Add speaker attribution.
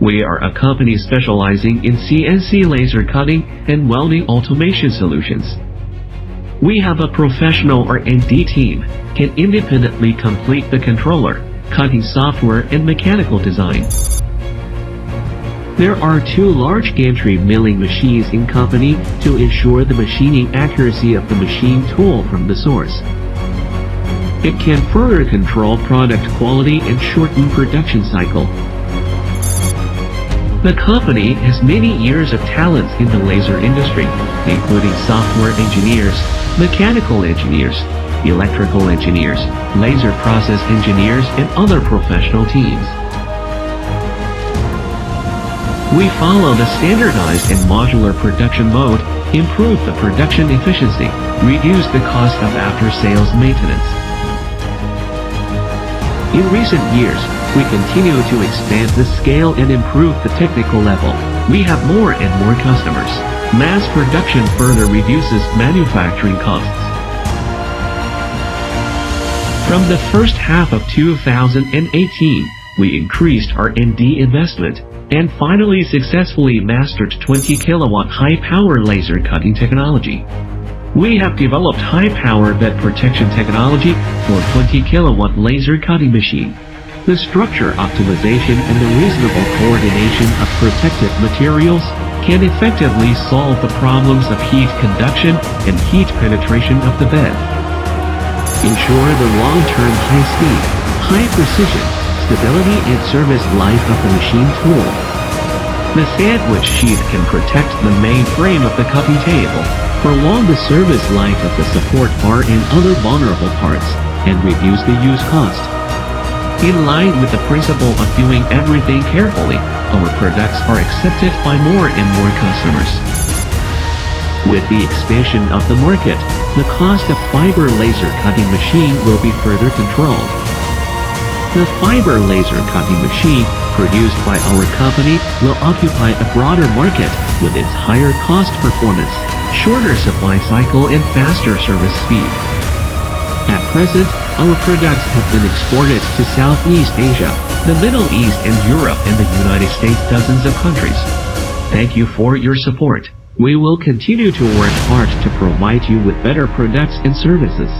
Speaker 1: We are a company specializing in CNC laser cutting and welding automation solutions. We have a professional R&D team, can independently complete the controller, cutting software and mechanical design. There are 2 large gantry milling machines in company to ensure the machining accuracy of the machine tool from the source. It can further control product quality and shorten production cycle. The company has many years of talents in the laser industry, including software engineers, mechanical engineers, electrical engineers, laser process engineers, and other professional teams. We follow the standardized and modular production mode, improve the production efficiency, reduce the cost of after-sales maintenance. In recent years, we continue to expand the scale and improve the technical level. We have more and more customers. Mass production further reduces manufacturing costs. From the first half of 2018, we increased our R&D investment and finally successfully mastered 20 kilowatt high-power laser cutting technology. We have developed high-power bed protection technology for 20 kilowatt laser cutting machine. The structure optimization and the reasonable coordination of protective materials can effectively solve the problems of heat conduction and heat penetration of the bed. Ensure the long-term high speed, high precision, stability and service life of the machine tool. The sandwich sheath can protect the main frame of the cutting table, prolong the service life of the support bar and other vulnerable parts, and reduce the use cost. In line with the principle of doing everything carefully, our products are accepted by more and more customers. With the expansion of the market, the cost of fiber laser cutting machine will be further controlled. The fiber laser cutting machine produced by our company will occupy a broader market with its higher cost performance, shorter supply cycle and faster service speed. At present, our products have been exported to Southeast Asia, the Middle East and Europe and the United States, dozens of countries. Thank you for your support. We will continue to work hard to provide you with better products and services.